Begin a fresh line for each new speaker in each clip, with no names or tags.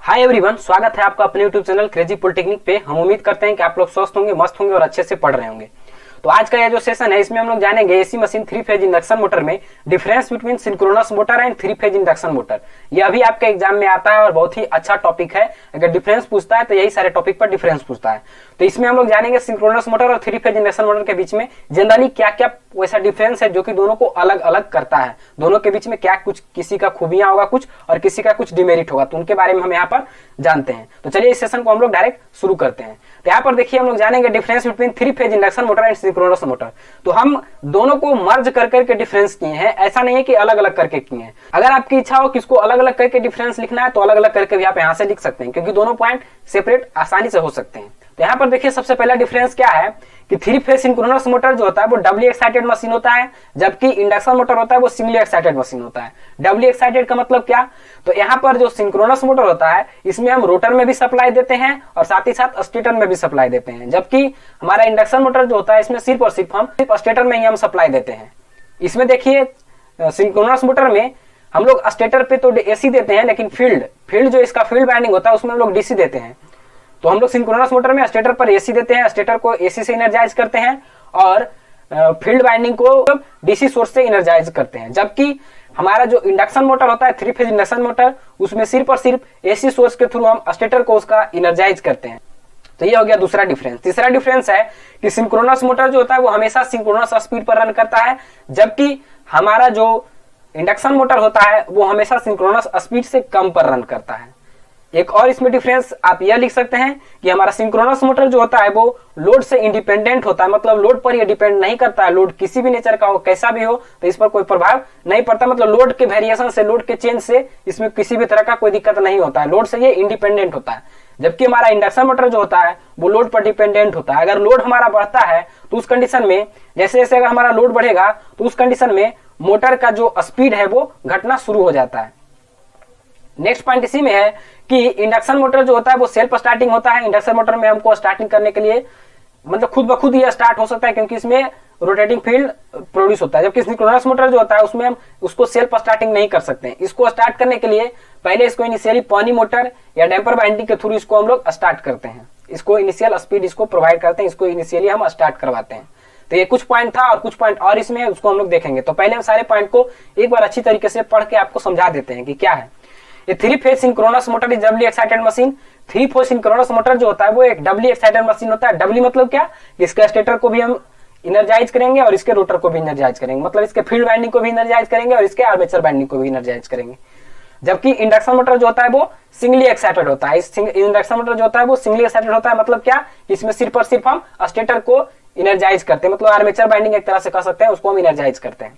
Hi everyone, स्वागत है आपका अपने यूट्यूब चैनल क्रेजी पॉलिटेक्निक पे। हम उम्मीद करते हैं कि आप लोग स्वस्थ होंगे, मस्त होंगे और अच्छे से पढ़ रहे होंगे। तो आज का यह जो सेशन है इसमें हम लोग जानेंगे AC machine 3 phase induction motor में difference between synchronous motor and 3 phase induction motor. यह अभी आपके एग्जाम में आता है और बहुत ही अच्छा टॉपिक है। अगर डिफरेंस पूछता है तो यही सारे टॉपिक पर डिफरेंस पूछता है। तो इसमें हम लोग जानेंगे सिंक्रोनस मोटर और 3 फेज इंडक्शन मोटर के बीच में जनरली क्या क्या वैसा डिफरेंस है जो कि दोनों को अलग अलग करता है, दोनों के बीच में क्या कुछ किसी का खूबियां होगा कुछ और किसी का कुछ डिमेरिट होगा, तो उनके बारे में हम यहाँ पर जानते हैं। तो चलिए इस सेशन को हम लोग डायरेक्ट शुरू करते हैं। तो यहाँ पर देखिए हम लोग जानेंगे difference between 3 phase induction motor and synchronous motor. तो हम दोनों को मर्ज कर करके डिफरेंस किए हैं, ऐसा नहीं है कि अलग अलग करके किए हैं। अगर आपकी इच्छा हो किसको अलग अलग करके डिफरेंस लिखना है तो अलग अलग करके भी आप यहाँ से लिख सकते हैं, क्योंकि दोनों पॉइंट सेपरेट आसानी से हो सकते हैं। तो यहाँ पर देखिए सबसे पहला डिफरेंस क्या है कि 3 फेज सिंक्रोनस मोटर जो होता है वो डबली एक्साइटेड मशीन होता है, जबकि इंडक्शन मोटर होता है वो सिंगली एक्साइटेड मशीन होता है। डबली एक्साइटेड का मतलब क्या, तो यहाँ पर जो सिंक्रोनस मोटर होता है इसमें हम रोटर में भी सप्लाई देते हैं और साथ ही साथ स्टेटर में भी सप्लाई देते हैं, जबकि हमारा इंडक्शन मोटर जो होता है इसमें सिर्फ और सिर्फ हम स्टेटर में ही हम सप्लाई देते हैं। इसमें देखिए सिंक्रोनस मोटर में हम लोग स्टेटर पे तो एसी देते हैं, लेकिन फील्ड जो इसका फील्ड वाइंडिंग होता है उसमें हम लोग डीसी देते हैं। तो हम लोग सिंक्रोनस मोटर में स्टेटर पर एसी देते हैं, स्टेटर को एसी से एनर्जाइज करते हैं और फील्ड वाइंडिंग को डीसी सोर्स से एनर्जाइज करते हैं। जबकि हमारा जो इंडक्शन मोटर होता है 3 फेज इंडक्शन मोटर, उसमें सिर्फ और सिर्फ एसी सोर्स के थ्रू हम स्टेटर को उसका एनर्जाइज करते हैं। तो ये हो गया दूसरा डिफरेंस। तीसरा डिफरेंस है कि सिंक्रोनस मोटर जो होता है वो हमेशा सिंक्रोनस स्पीड पर रन करता है, जबकि हमारा जो इंडक्शन मोटर होता है वो हमेशा सिंक्रोनस स्पीड से कम पर रन करता है। एक और इसमें डिफरेंस आप यह लिख सकते हैं कि हमारा सिंक्रोनस मोटर जो होता है वो लोड से इंडिपेंडेंट होता है, मतलब लोड पर ये डिपेंड नहीं करता है। लोड किसी भी नेचर का हो, कैसा भी हो, तो इस पर कोई प्रभाव नहीं पड़ता, मतलब लोड के वेरिएशन से, लोड के चेंज से इसमें किसी भी तरह का कोई दिक्कत नहीं होता है। लोड से ये इंडिपेंडेंट होता है। जबकि हमारा इंडक्शन मोटर जो होता है वो लोड पर डिपेंडेंट होता है। अगर लोड हमारा बढ़ता है तो उस कंडीशन में जैसे जैसे अगर हमारा लोड बढ़ेगा तो उस कंडीशन में मोटर का जो स्पीड है वो घटना शुरू हो जाता है। नेक्स्ट पॉइंट इसी में है कि इंडक्शन मोटर जो होता है वो सेल्फ स्टार्टिंग होता है। इंडक्शन मोटर में हमको स्टार्टिंग करने के लिए मतलब खुद ब खुद ये स्टार्ट हो सकता है, क्योंकि इसमें रोटेटिंग फील्ड प्रोड्यूस होता है। जबकि सिंक्रोनस मोटर जो होता है उसमें हम उसको सेल्फ स्टार्टिंग नहीं कर सकते हैं। इसको स्टार्ट करने के लिए पहले इसको इनिशियली पानी मोटर या डैम्पर बाइंडिंग के थ्रू इसको हम लोग स्टार्ट करते हैं, इसको इनिशियल स्पीड इसको प्रोवाइड करते हैं, इसको इनिशियली हम स्टार्ट करवाते हैं। तो ये कुछ पॉइंट था और कुछ पॉइंट और इसमें है, उसको हम लोग देखेंगे। तो पहले हम सारे पॉइंट को एक बार अच्छी तरीके से पढ़ के आपको समझा देते हैं कि क्या है। ये 3 phase synchronous motor is doubly excited machine. 3 phase synchronous motor जो होता है वो एक डबली एक्साइटेड मशीन होता है। डबली मतलब क्या, इसके स्टेटर को भी हम एनर्जाइज करेंगे और इसके रोटर को भी एनर्जाइज करेंगे, मतलब इसके फील्ड वाइंडिंग को भी एनर्जाइज करेंगे और इसके आर्मेचर वाइंडिंग को भी एनर्जाइज करेंगे। जबकि इंडक्शन मोटर जो होता है वो सिंगली एक्साइटेड होता है। इंडक्शन मोटर जो होता है वो सिंगली एक्साइटेड होता है, मतलब क्या, इसमें सिर्फ और सिर्फ हम स्टेटर को एनर्जाइज करते हैं, मतलब आर्मेचर वाइंडिंग एक तरह से कह सकते हैं, उसको हम एनर्जाइज करते हैं।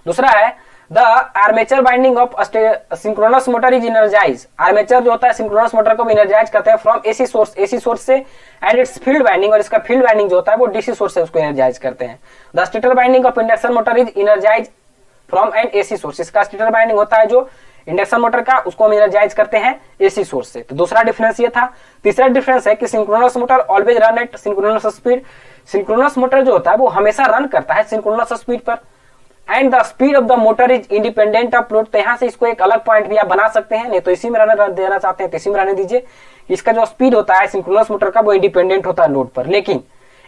दूसरा है the armature winding of synchronous motor is energise. Armature जो होता है सिंक्रोनस मोटर को एनर्जाइज करते हैं फ्रॉम एसी सोर्स से एंड इट्स फील्ड वाइंडिंग, और इसका फील्ड वाइंडिंग जो होता है वो डीसी सोर्स से उसको एनर्जाइज करते हैं। The stator winding of induction motor is energise from an AC source. इसका स्टेटर वाइंडिंग होता है जो इंडक्शन मोटर का, उसको हम एनर्जाइज करते हैं एसी सोर्स से। तो दूसरा डिफरेंस ये था। तीसरा डिफरेंस है कि synchronous motor always run at synchronous speed. Synchronous motor जो होता है वो हमेशा रन करता है सिंक्रोनस स्पीड पर। And the speed of the motor is independent of load. तो यहाँ से इसको एक अलग पॉइंट भी आप बना सकते हैं, नहीं तो इसी में रहने देना चाहते हैं तो इसी में रहने दीजिए। इसका जो स्पीड होता है सिंक्रोनस मोटर का वो इंडिपेंडेंट होता है लोड पर, लेकिन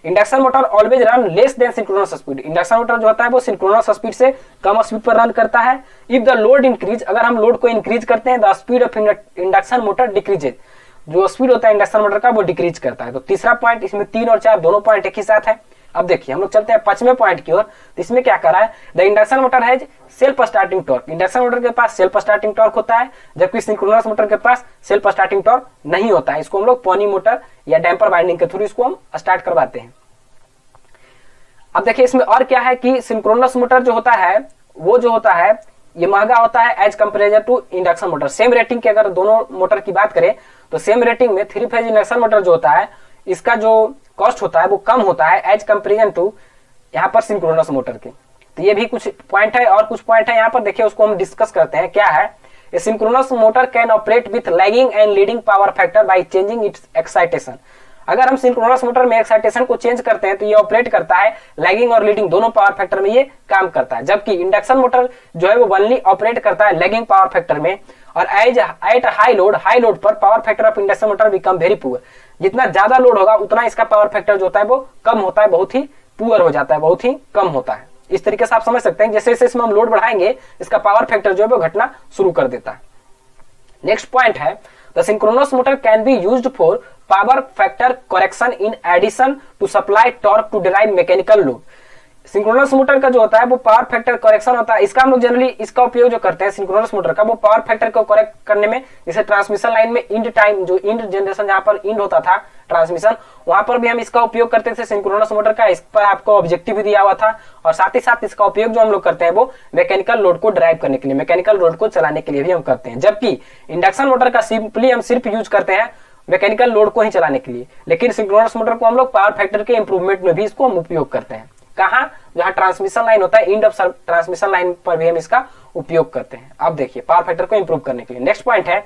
induction motor always run less than synchronous speed. Induction motor जो होता है वो सिंक्रोनस स्पीड से कम स्पीड पर रन करता है। इफ द लोड इंक्रीज, अगर हम लोड को इंक्रीज करते हैं, the speed of induction motor decreases, जो स्पीड होता है इंडक्शन मोटर का वो डिक्रीज करता है। तो तीसरा पॉइंट, इसमें 3 और 4 दोनों पॉइंट एक ही साथ है। अब देखिए हम लोग चलते हैं 5वें पॉइंट की ओर। तो इसमें क्या कर रहा है, the induction motor has self starting torque. Induction motor के पास सेल्फ स्टार्टिंग टॉर्क होता है, जबकि सिंक्रोनस मोटर के पास सेल्फ स्टार्टिंग टॉर्क नहीं होता है। इसको हम लोग पानी मोटर या डैम्पर बाइंडिंग के थ्रू इसको हम स्टार्ट करवाते हैं। अब देखिए इसमें और क्या है कि सिंक्रोनस मोटर जो होता है वो जो होता है ये महंगा होता है as comparison to induction motor. Same rating के अगर दोनों मोटर की बात करें तो सेम रेटिंग में 3 फेज इंडक्शन मोटर जो होता है इसका जो कॉस्ट होता है वो कम होता है एज कंपेरिजन टू यहाँ पर सिंक्रोनस मोटर के। तो ये भी कुछ पॉइंट है और कुछ पॉइंट है यहाँ पर, देखिए उसको हम डिस्कस करते हैं। क्या है, a synchronous motor can operate with lagging and leading power factor by changing it's excitation. अगर हम सिंक्रोनस मोटर में एक्साइटेशन को चेंज करते हैं तो ये ऑपरेट करता है लैगिंग और लीडिंग दोनों पावर फैक्टर में ये काम करता है। जबकि इंडक्शन मोटर जो है वो ओनली ऑपरेट करता है लैगिंग पावर फैक्टर में और एट हाई लोड पर power factor of induction motor become very poor. जितना ज्यादा लोड होगा उतना इसका पावर फैक्टर जो होता है वो कम होता है, बहुत ही पुअर हो जाता है, बहुत ही कम होता है। इस तरीके से आप समझ सकते हैं जैसे जैसे इसमें हम लोड बढ़ाएंगे इसका पावर फैक्टर जो है वो घटना शुरू कर देता है। नेक्स्ट पॉइंट है the synchronous motor can be used for power factor correction in addition to supply torque to derive mechanical load. Synchronous motor का जो होता है वो पावर फैक्टर करेक्शन होता है, इसका हम लोग जनरली इसका उपयोग जो करते हैं सिंक्रोनस मोटर का वो पावर फैक्टर को करेक्ट करने में, जैसे ट्रांसमिशन लाइन में इंड टाइम जो इंड जनरेशन जहां पर इंड होता था ट्रांसमिशन, वहां पर भी हम इसका उपयोग करते थे सिंक्रोनस मोटर का। इस पर आपको ऑब्जेक्टिव भी दिया हुआ था और साथ ही साथ इसका उपयोग जो हम लोग करते हैं वो मैकेनिकल लोड को ड्राइव करने के लिए, मैकेनिकल लोड को चलाने के लिए भी हम करते हैं। जबकि इंडक्शन मोटर का सिंपली हम सिर्फ यूज करते हैं मैकेनिकल लोड को ही चलाने के लिए, लेकिन सिंक्रोनस मोटर को हम लोग पावर फैक्टर के इंप्रूवमेंट में भी इसको हम उपयोग करते हैं। कहां? जहां ट्रांसमिशन लाइन होता है, इंड ऑफ ट्रांसमिशन लाइन पर भी हम इसका उपयोग करते हैं। अब देखिए पावर फैक्टर को इंप्रूव करने के लिए। नेक्स्ट पॉइंट है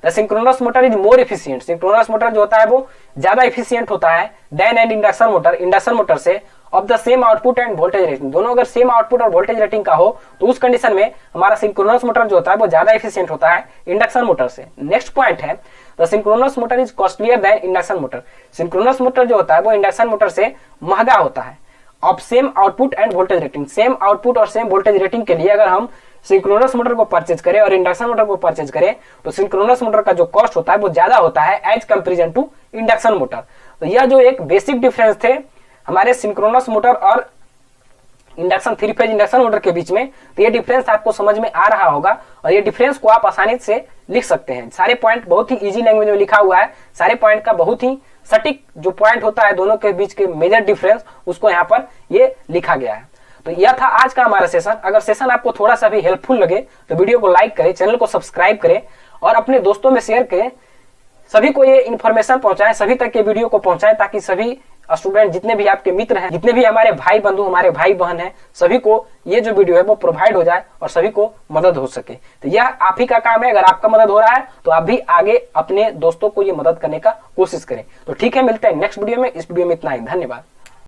the synchronous motor is more efficient. Synchronous motor जो होता है वो ज्यादा एफिशिएंट होता है then and induction motor, induction motor से of the same output and voltage rating. दोनों अगर सेम आउटपुट और वोल्टेज रेटिंग का हो तो उस कंडीशन में हमारा सिंक्रोनस मोटर जो होता है वो ज्यादा एफिशिएंट होता है इंडक्शन मोटर से। नेक्स्ट पॉइंट है the synchronous motor is costlier then induction motor. Synchronous motor जो होता है वो इंडक्शन मोटर से महंगा होता है of same output and voltage rating. Same output और सेम वोल्टेज रेटिंग के लिए अगर हम सिंक्रोनस मोटर को परचेज करें और इंडक्शन मोटर को परचेज करें तो सिंक्रोनस मोटर का जो कॉस्ट होता है वो ज्यादा होता है as comparison to induction motor. तो यह जो एक बेसिक डिफरेंस थे हमारे सिंक्रोनस मोटर और induction three phase induction motor के बीच में, तो ये डिफरेंस आपको समझ में आ रहा होगा और ये डिफरेंस को आप आसानी से लिख सकते हैं। सारे पॉइंट बहुत ही इजी लैंग्वेज में लिखा हुआ है, सारे पॉइंट का बहुत ही सटीक जो पॉइंट होता है दोनों के बीच के मेजर डिफरेंस उसको यहाँ पर ये लिखा गया है। तो यह था आज का हमारा सेशन। अगर सेशन आपको थोड़ा सा भी हेल्पफुल लगे तो वीडियो को लाइक करें, चैनल को सब्सक्राइब करें और अपने दोस्तों में शेयर करें। सभी को ये इन्फॉर्मेशन पहुंचाएं, सभी तक ये वीडियो को पहुंचाएं ताकि सभी स्टूडेंट जितने भी आपके मित्र हैं, जितने भी हमारे भाई बंधु हमारे भाई बहन हैं, सभी को ये जो वीडियो है वो प्रोवाइड हो जाए और सभी को मदद हो सके। तो यह आप ही का काम है। अगर आपका मदद हो रहा है तो आप भी आगे अपने दोस्तों को ये मदद करने का कोशिश करें। तो ठीक है, मिलते हैं नेक्स्ट वीडियो में। इस वीडियो में इतना ही, धन्यवाद।